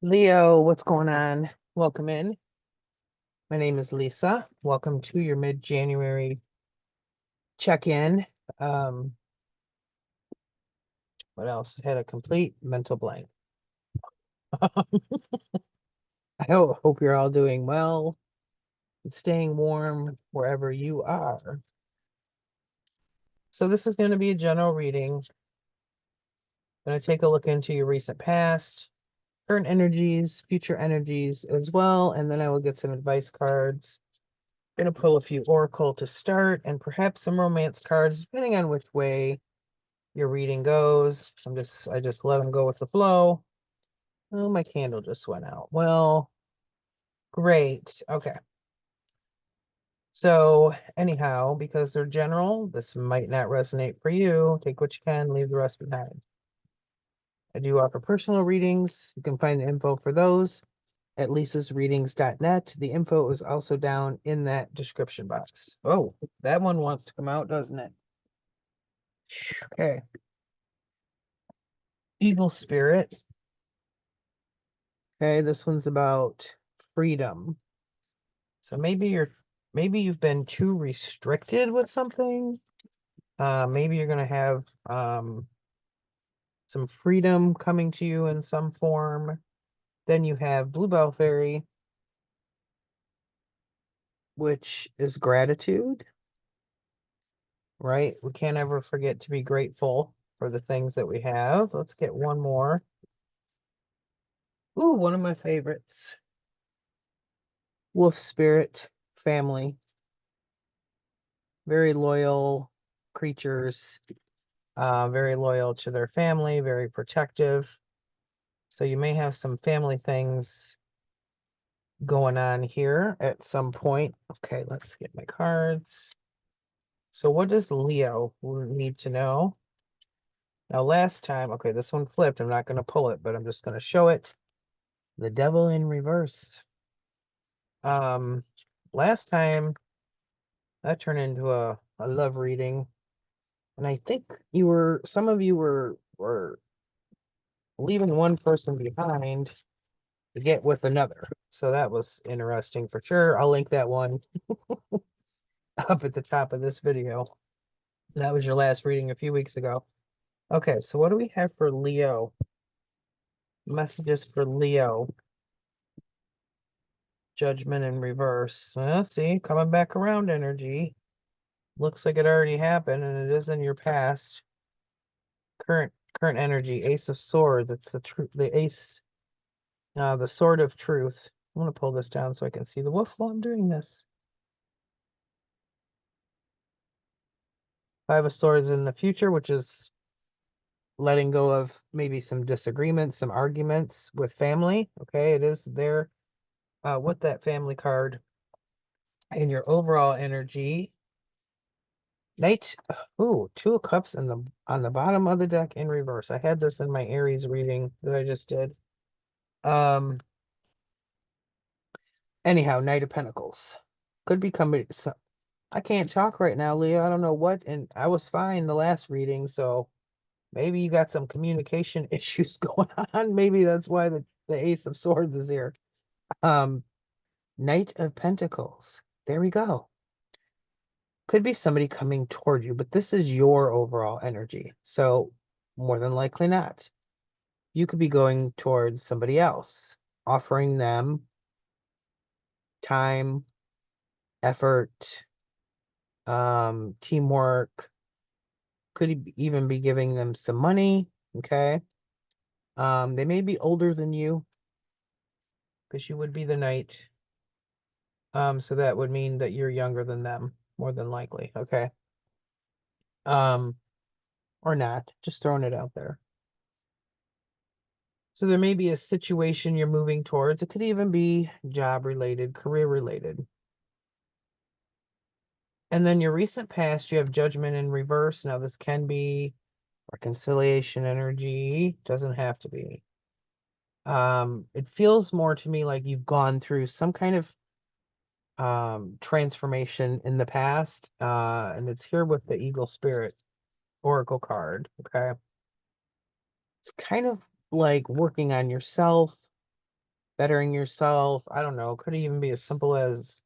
Leo, what's going on? Welcome in. My name is Lisa. Welcome to your mid-January check-in. Um, what else? Had a complete mental blank. I hope you're all doing well and staying warm wherever you are. So this is going to be a general reading. I'm going to take a look into your recent past, current energies, future energies as well, and then I will get some advice cards. Going to pull a few oracle to start and perhaps some romance cards, depending on which way your reading goes. I just let them go with the flow. Oh, my candle just went out. Well, great. Okay. So anyhow, because they're general, this might not resonate for you. Take what you can, leave the rest behind. I do offer personal readings. You can find the info for those at lisasreadings.net. The info is also down in that description box. Oh, that one wants to come out, doesn't it? Okay. Evil Spirit. Okay, this one's about freedom. So maybe you've been too restricted with something. Maybe you're gonna have some freedom coming to you in some form. Then you have Bluebell Fairy, which is gratitude, right? We can't ever forget to be grateful for the things that we have. Let's get one more. Ooh, one of my favorites. Wolf Spirit, family. Very loyal creatures, very loyal to their family, very protective. So you may have some family things going on here at some point. Okay, let's get my cards. So what does Leo need to know? Now last time, okay, this one flipped. I'm not going to pull it, but I'm just going to show it. The Devil in Reverse. Um, last time that turned into a love reading. And I think some of you were leaving one person behind to get with another. So that was interesting for sure. I'll link that one up at the top of this video. That was your last reading a few weeks ago. Okay, so what do we have for Leo? Messages for Leo. Judgment in reverse. Well, see, coming back around energy. Looks like it already happened and it is in your past. Current energy, Ace of Swords. It's the ace, the sword of truth. I'm gonna pull this down so I can see the wolf while I'm doing this. Five of Swords in the future, which is letting go of maybe some disagreements, some arguments with family. Okay, it is there with that family card. And your overall energy. Knight, ooh, Two of Cups in on the bottom of the deck in reverse. I had this in my Aries reading that I just did. Anyhow, Knight of Pentacles. Could be coming. I can't talk right now, Leo. I don't know what, and I was fine the last reading, so maybe you got some communication issues going on. Maybe that's why the Ace of Swords is here. Knight of Pentacles. There we go. Could be somebody coming toward you, but this is your overall energy. So more than likely not. You could be going towards somebody else, offering them time, effort, teamwork. Could even be giving them some money. Okay. They may be older than you because you would be the knight. So that would mean that you're younger than them, more than likely. Okay. Or not, just throwing it out there. So there may be a situation you're moving towards. It could even be job related, career related. And then your recent past, you have Judgment in reverse. Now this can be reconciliation energy, doesn't have to be. It feels more to me like you've gone through some kind of transformation in the past, and it's here with the Eagle Spirit Oracle card. Okay, it's kind of like working on yourself, bettering yourself. I don't know. Could even be as simple as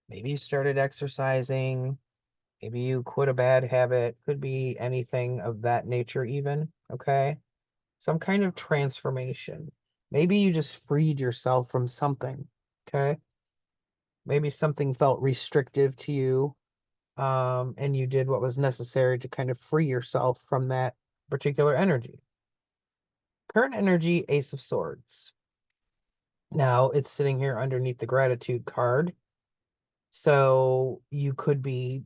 maybe you started exercising, maybe you quit a bad habit. Could be anything of that nature even, okay? Some kind of transformation. Maybe you just freed yourself from something, okay? Maybe something felt restrictive to you, and you did what was necessary to kind of free yourself from that particular energy. Current energy, Ace of Swords. Now it's sitting here underneath the gratitude card. So you could be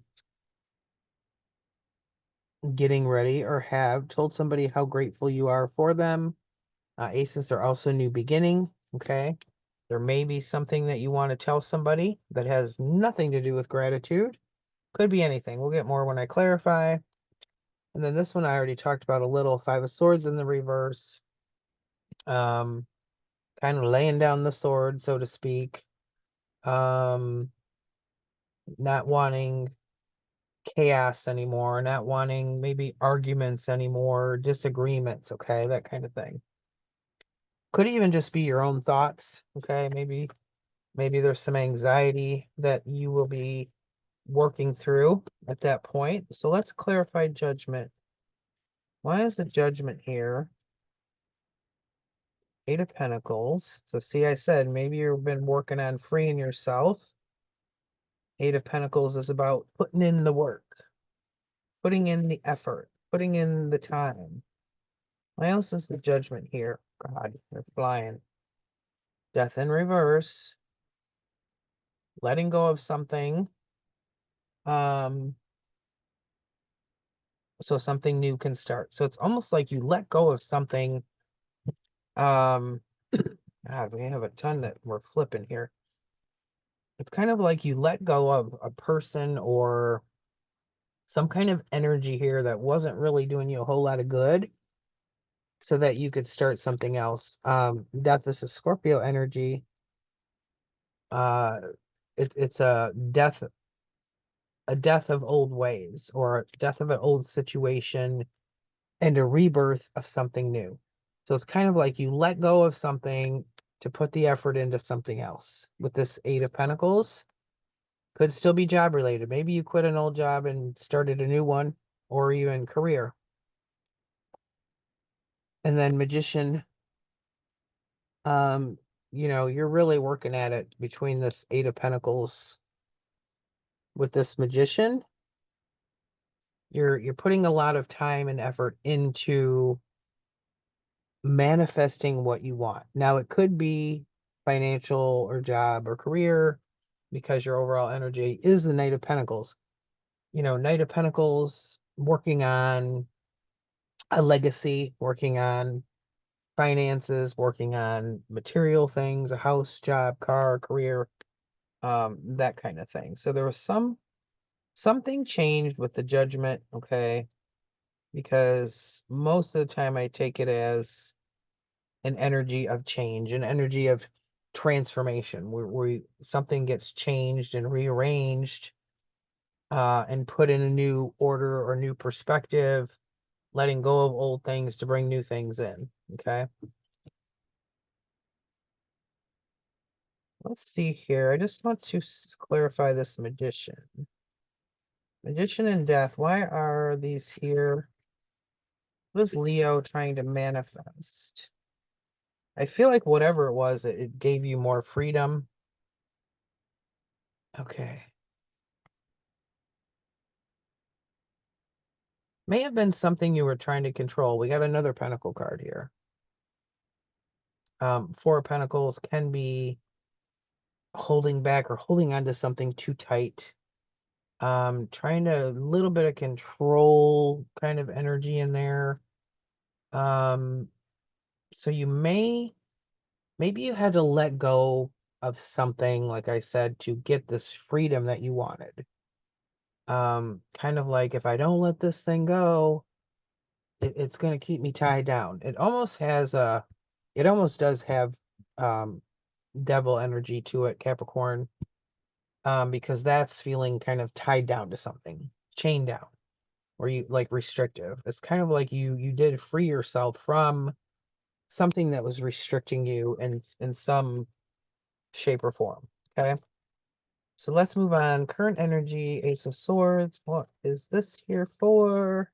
getting ready or have told somebody how grateful you are for them. Aces are also new beginning. Okay. There may be something that you want to tell somebody that has nothing to do with gratitude. Could be anything. We'll get more when I clarify. And then this one I already talked about a little. Five of Swords in the reverse. Kind of laying down the sword, so to speak. Not wanting chaos anymore, not wanting maybe arguments anymore, disagreements, okay, that kind of thing. Could even just be your own thoughts, okay? Maybe there's some anxiety that you will be working through at that point. So let's clarify Judgment. Why is the Judgment here? Eight of Pentacles. So see, I said maybe you've been working on freeing yourself. Eight of Pentacles is about putting in the work, putting in the effort, putting in the time. Why else is the Judgment here? God, they're flying. Death in reverse. Letting go of something. So something new can start. So it's almost like you let go of something. God, we have a ton that we're flipping here. It's kind of like you let go of a person or some kind of energy here that wasn't really doing you a whole lot of good so that you could start something else. Death is a Scorpio energy. It's a death of old ways or a death of an old situation and a rebirth of something new. So it's kind of like you let go of something to put the effort into something else. With this Eight of Pentacles, could still be job related. Maybe you quit an old job and started a new one, or even career. And then Magician, you're really working at it between this Eight of Pentacles with this Magician. You're putting a lot of time and effort into manifesting what you want. Now it could be financial or job or career because your overall energy is the Knight of Pentacles. Knight of Pentacles, working on a legacy, working on finances, working on material things, a house, job, car, career, that kind of thing. So there was something changed with the Judgment, okay? Because most of the time I take it as an energy of change, an energy of transformation, where something gets changed and rearranged, and put in a new order or new perspective, letting go of old things to bring new things in. Okay. Let's see here. I just want to clarify this Magician. Magician and Death. Why are these here? What is Leo trying to manifest? I feel like whatever it was, it gave you more freedom. Okay. May have been something you were trying to control. We got another Pentacle card here. Four of Pentacles can be holding back or holding on to something too tight. Trying to a little bit of control kind of energy in there. So maybe you had to let go of something, like I said, to get this freedom that you wanted. Kind of like, if I don't let this thing go, it's going to keep me tied down. It almost does have devil energy to it, Capricorn, because that's feeling kind of tied down to something, chained down, or you like restrictive. It's kind of like you did free yourself from something that was restricting you in some shape or form. Okay. So let's move on. Current energy, Ace of Swords. What is this here for?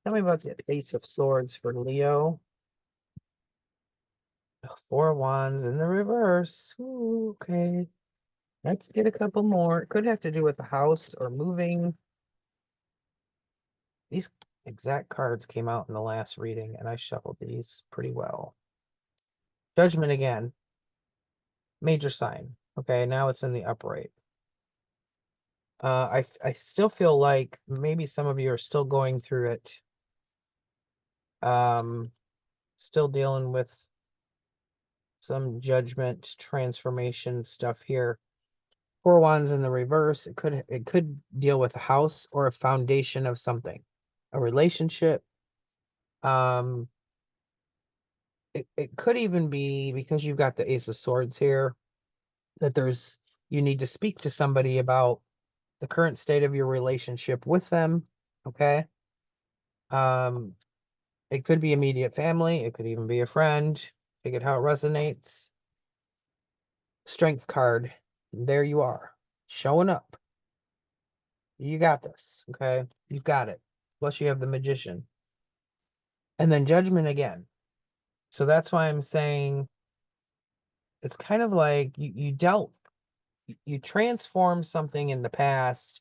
Tell me about the Ace of Swords for Leo. Four of Wands in the reverse. Ooh, okay. Let's get a couple more. It could have to do with the house or moving. These exact cards came out in the last reading, and I shuffled these pretty well. Judgment again. Major sign. Okay, now it's in the upright. I still feel like maybe some of you are still going through it. Still dealing with some judgment transformation stuff here. Four Wands in the reverse. It could deal with a house or a foundation of something, a relationship. It could even be, because you've got the Ace of Swords here, that you need to speak to somebody about the current state of your relationship with them. Okay. It could be immediate family. It could even be a friend. Take it how it resonates. Strength card. There you are, showing up. You got this. Okay. You've got it. Plus you have the Magician. And then Judgment again. So that's why I'm saying it's kind of like you transform something in the past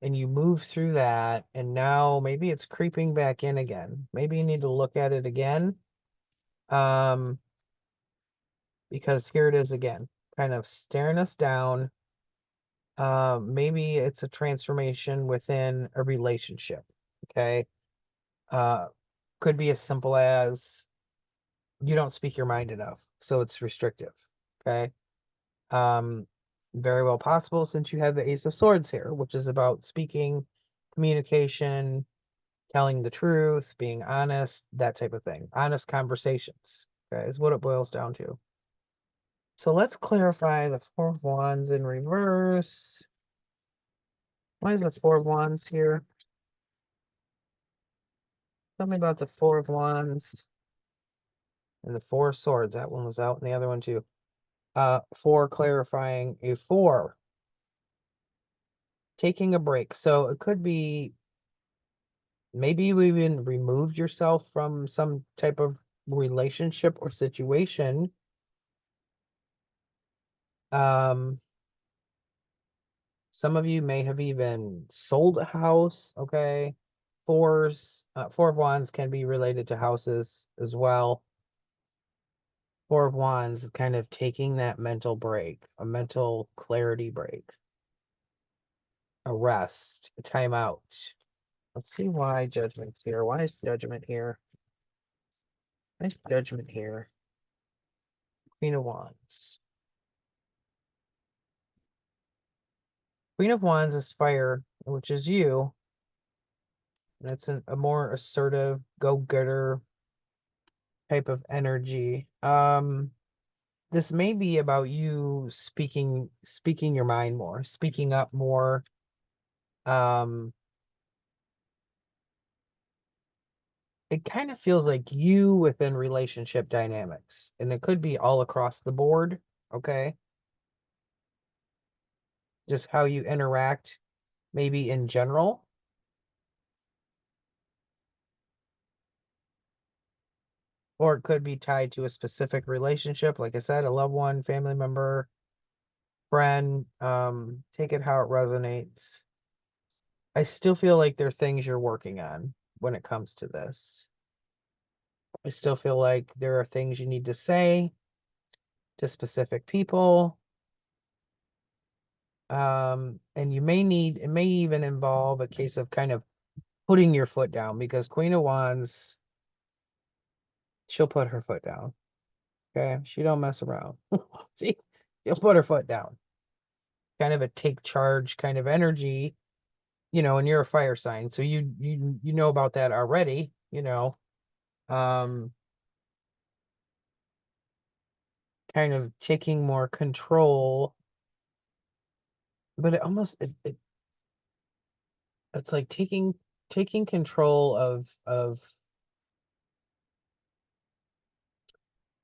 and you move through that, and now maybe it's creeping back in again. Maybe you need to look at it again. Because here it is again, kind of staring us down. Maybe it's a transformation within a relationship. Okay. Uh, could be as simple as you don't speak your mind enough, so it's restrictive. Okay. Um, very well possible, since you have the Ace of Swords here, which is about speaking, communication, telling the truth, being honest, that type of thing. Honest conversations, okay, is what it boils down to. So let's clarify the Four of Wands in reverse. Why is the Four of Wands here? Tell me about the Four of Wands and the Four of Swords. That one was out, and the other one too. Four clarifying a four. Taking a break. So it could be maybe you even removed yourself from some type of relationship or situation. Some of you may have even sold a house. Okay. Four of Wands can be related to houses as well. Four of Wands is kind of taking that mental break, a mental clarity break, a rest, a timeout. Let's see why Judgment's here. Why is Judgment here? Why is Judgment here? Queen of Wands. Queen of Wands is fire, which is you. And it's a more assertive, go-getter type of energy. This may be about you speaking your mind more, speaking up more. It kind of feels like you within relationship dynamics, and it could be all across the board. Okay. Just how you interact, maybe in general. Or it could be tied to a specific relationship. Like I said, a loved one, family member, friend. Take it how it resonates. I still feel like there are things you're working on when it comes to this. I still feel like there are things you need to say to specific people. And it may even involve a case of kind of putting your foot down, because Queen of Wands, she'll put her foot down. Okay. She don't mess around. She'll put her foot down. Kind of a take charge kind of energy, and you're a fire sign. So you know about that already, kind of taking more control. But it's like taking control of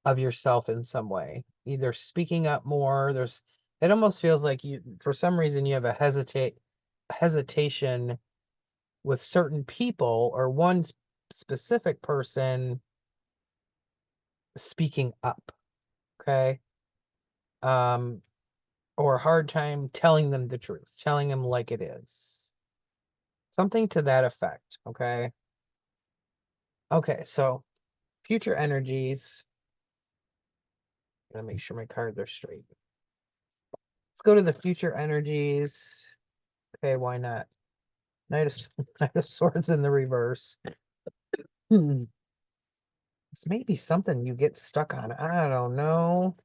of yourself in some way, either speaking up more. It almost feels like you, for some reason, you have a hesitation with certain people or one specific person speaking up. Okay. Um, or a hard time telling them the truth, telling them like it is. Something to that effect. Okay. Okay. So future energies. Gotta make sure my cards are straight. Let's go to the future energies. Okay, why not? Knight of, Knight of Swords in the reverse. This may be something you get stuck on. I don't know.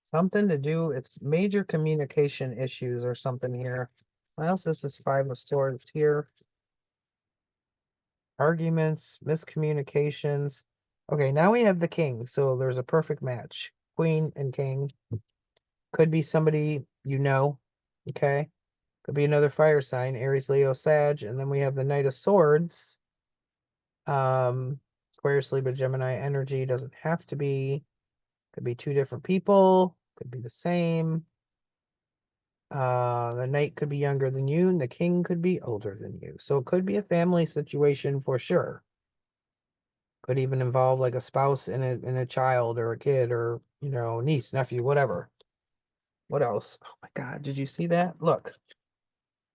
Something to do, it's major communication issues or something here. What else is this Five of Swords here? Arguments, miscommunications. Okay, now we have the king, so there's a perfect match. Queen and king. Could be somebody you know, okay? Could be another fire sign, Aries, Leo, Sag, and then we have the Knight of Swords. Aquarius, Libra, Gemini energy doesn't have to be. Could be two different people. Could be the same. The knight could be younger than you, and the king could be older than you. So it could be a family situation for sure. Could even involve like a spouse and a child or a kid or niece, nephew, whatever. What else? Oh my God, did you see that? Look.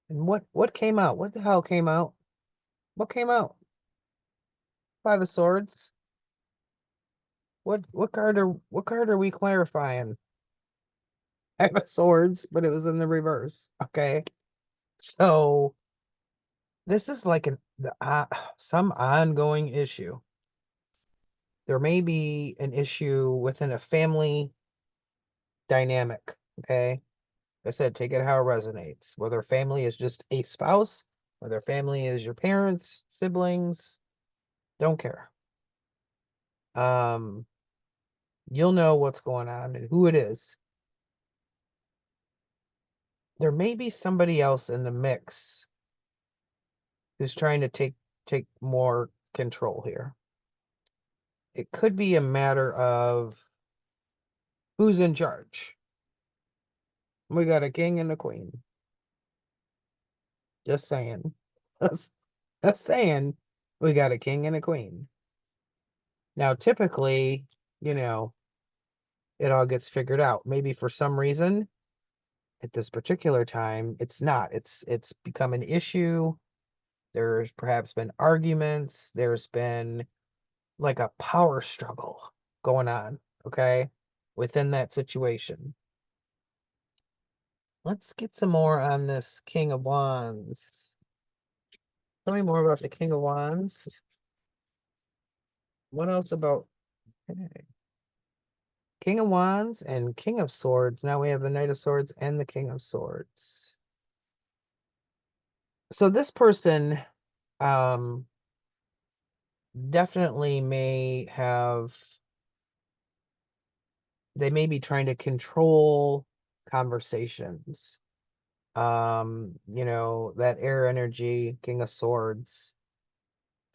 And what came out? What the hell came out? What came out? Five of Swords. What card are we clarifying? Five of Swords, but it was in the reverse. Okay. So this is like some ongoing issue. There may be an issue within a family dynamic. Okay. Like I said, take it how it resonates. Whether family is just a spouse, whether family is your parents, siblings, don't care. You'll know what's going on and who it is. There may be somebody else in the mix who's trying to take more control here. It could be a matter of who's in charge. We got a king and a queen. Just saying. Just saying, we got a king and a queen. Now, typically, it all gets figured out. Maybe for some reason, at this particular time, it's not. It's become an issue. There's perhaps been arguments. There's been like a power struggle going on, okay, within that situation. Let's get some more on this King of Wands. Tell me more about the King of Wands. What else about okay. King of Wands and King of Swords? Now we have the Knight of Swords and the King of Swords. So this person definitely they may be trying to control conversations. That air energy, King of Swords,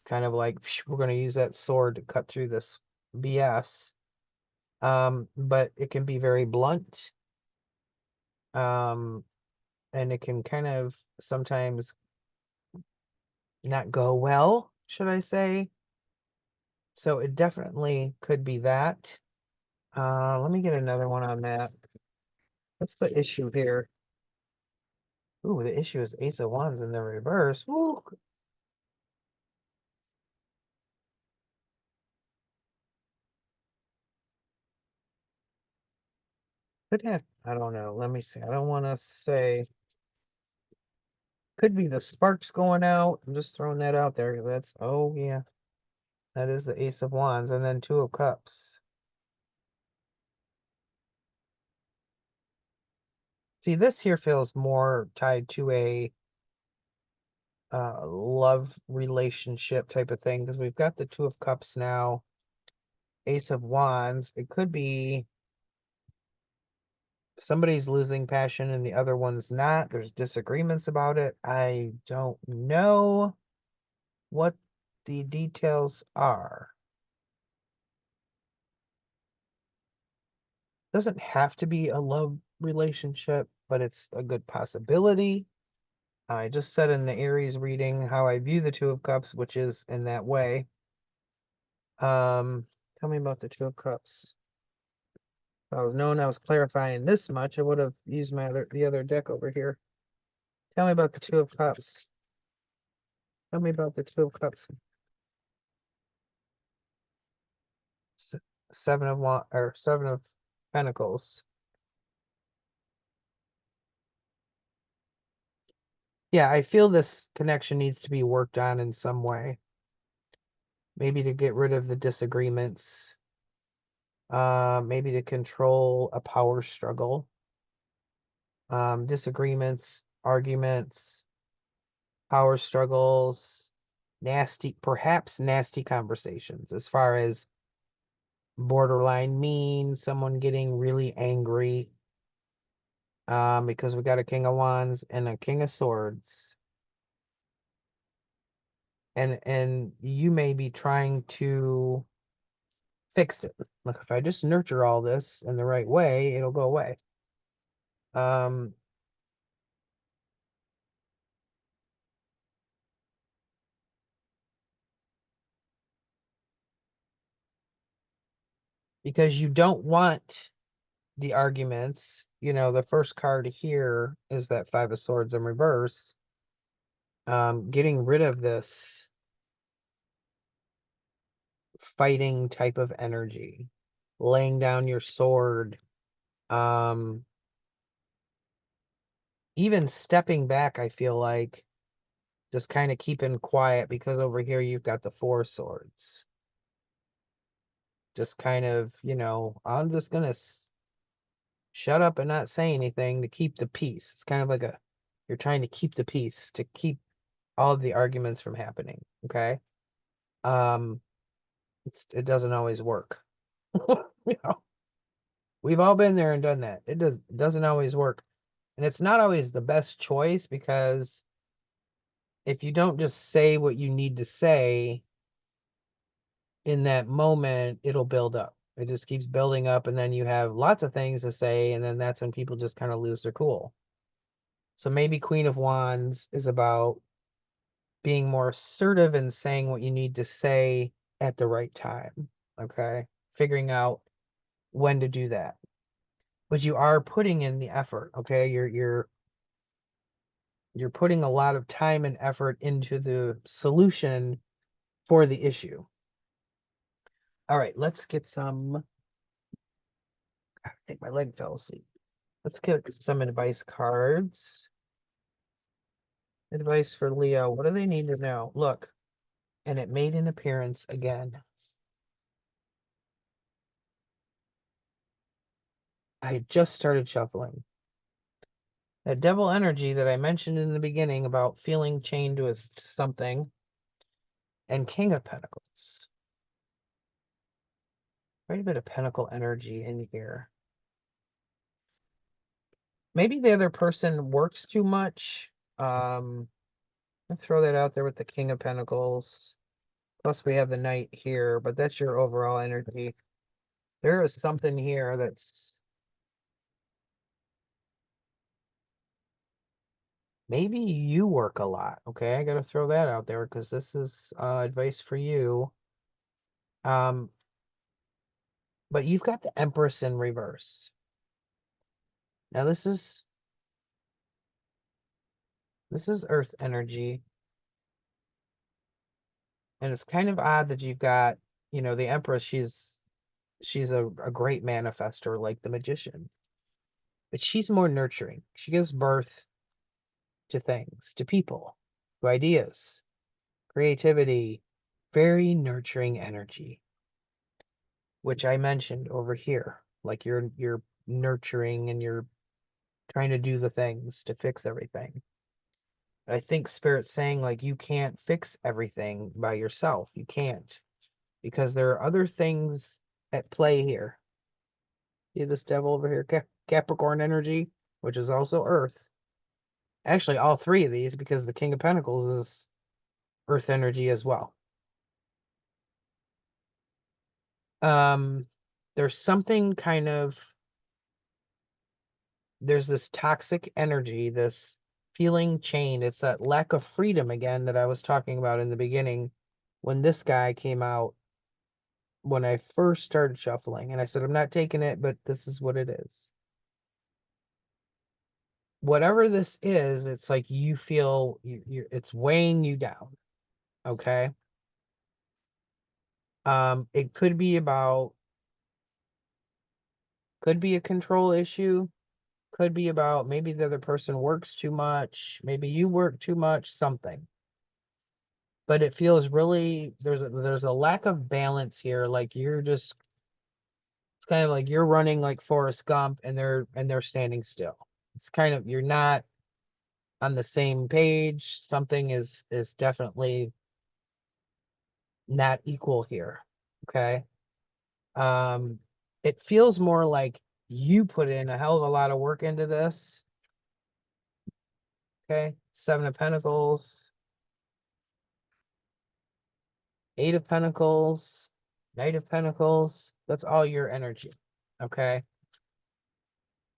kind of like we're going to use that sword to cut through this BS. But it can be very blunt. And it can kind of sometimes not go well, should I say. So it definitely could be that. Let me get another one on that. What's the issue here? Ooh, the issue is Ace of Wands in the reverse. Woo. Could have, I don't know. Let me see. I don't want to say. Could be the sparks going out. I'm just throwing that out there because oh yeah, that is the Ace of Wands and then Two of Cups. See, this here feels more tied to a love relationship type of thing because we've got the Two of Cups now, Ace of Wands. It could be somebody's losing passion and the other one's not. There's disagreements about it. I don't know what the details are. Doesn't have to be a love relationship, but it's a good possibility. I just said in the Aries reading how I view the Two of Cups, which is in that way. Tell me about the Two of Cups. If I was known I was clarifying this much, I would have used the other deck over here. Tell me about the Two of Cups. Tell me about the Two of Cups. Seven of or Seven of Pentacles. Yeah, I feel this connection needs to be worked on in some way. Maybe to get rid of the disagreements. Maybe to control a power struggle. Disagreements, arguments, power struggles, perhaps nasty conversations as far as borderline mean, someone getting really angry, because we got a King of Wands and a King of Swords. And you may be trying to fix it. Like, if I just nurture all this in the right way, it'll go away. Because you don't want the arguments. The first card here is that Five of Swords in reverse. Getting rid of this fighting type of energy, laying down your sword, even stepping back. I feel like just kind of keeping quiet, because over here you've got the Four of Swords. Just kind of, I'm just gonna shut up and not say anything to keep the peace. It's kind of like you're trying to keep the peace, to keep all of the arguments from happening. Okay. Um, it doesn't always work. you know, we've all been there and done that. It doesn't always work. And it's not always the best choice, because if you don't just say what you need to say in that moment, it'll build up. It just keeps building up, and then you have lots of things to say, and then that's when people just kind of lose their cool. So maybe Queen of Wands is about being more assertive and saying what you need to say at the right time. Okay. Figuring out when to do that. But you are putting in the effort. Okay. You're putting a lot of time and effort into the solution for the issue. All right, let's get some. I think my leg fell asleep. Let's get some advice cards. Advice for Leo. What do they need to know? Look, and it made an appearance again. I just started shuffling. That devil energy that I mentioned in the beginning about feeling chained with something, and King of Pentacles. Quite a bit of Pentacle energy in here. Maybe the other person works too much. I'll throw that out there with the King of Pentacles. Plus we have the Knight here, but that's your overall energy. There is something here that's maybe you work a lot. Okay, I gotta throw that out there, because this is advice for you. But you've got the Empress in reverse. Now this is Earth energy. And it's kind of odd that you've got, the Empress. She's a great manifester, like the Magician. But she's more nurturing. She gives birth to things, to people, to ideas, creativity, very nurturing energy, which I mentioned over here. Like you're nurturing, and you're trying to do the things to fix everything. I think Spirit's saying, like, you can't fix everything by yourself. You can't, because there are other things at play here. See this devil over here, Capricorn energy, which is also Earth. Actually, all three of these, because the King of Pentacles is Earth energy as well. There's something kind of there's this toxic energy, this feeling chained. It's that lack of freedom again that I was talking about in the beginning when this guy came out when I first started shuffling. And I said, I'm not taking it, but this is what it is. Whatever this is, it's like you feel it's weighing you down. Okay. It could be a control issue, could be about maybe the other person works too much, maybe you work too much, something. But it feels really there's a lack of balance here. Like it's kind of like you're running like Forrest Gump and they're standing still. It's kind of you're not on the same page. Something is definitely not equal here. Okay. Um, it feels more like you put in a hell of a lot of work into this. Okay. 7 of Pentacles, 8 of Pentacles, Knight of Pentacles. That's all your energy. Okay.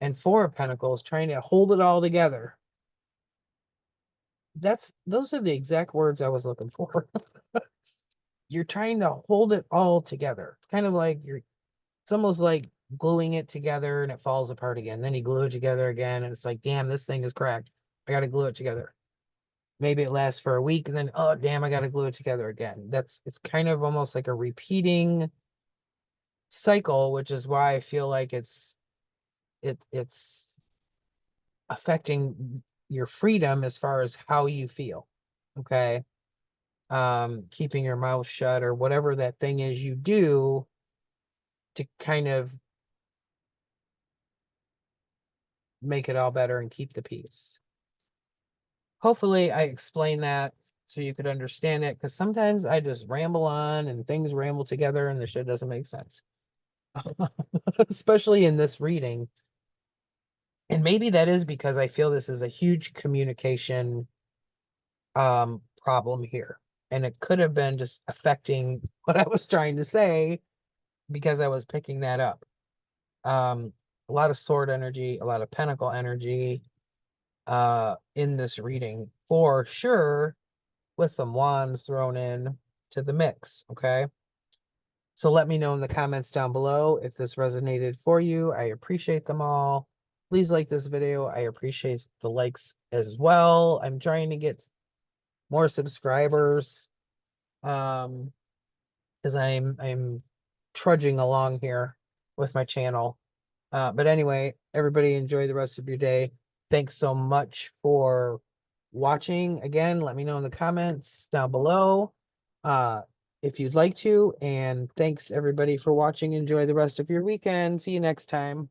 And 4 of Pentacles, trying to hold it all together. Those are the exact words I was looking for. You're trying to hold it all together. It's kind of like it's almost like gluing it together and it falls apart again. Then you glue it together again and it's like, damn, this thing is cracked. I got to glue it together. Maybe it lasts for a week and then, oh, damn, I got to glue it together again. It's kind of almost like a repeating cycle, which is why I feel like it's affecting your freedom as far as how you feel. Okay. Keeping your mouth shut or whatever that thing is you do to kind of make it all better and keep the peace. Hopefully I explained that so you could understand it, because sometimes I just ramble on and things ramble together and the shit doesn't make sense. Especially in this reading. And maybe that is because I feel this is a huge communication problem here. And it could have been just affecting what I was trying to say because I was picking that up. A lot of sword energy, a lot of pentacle energy in this reading for sure, with some wands thrown in to the mix. Okay. So let me know in the comments down below if this resonated for you. I appreciate them all. Please like this video. I appreciate the likes as well. I'm trying to get more subscribers because I'm trudging along here with my channel. But anyway, everybody enjoy the rest of your day. Thanks so much for watching. Again, let me know in the comments down below if you'd like to. And thanks everybody for watching. Enjoy the rest of your weekend. See you next time.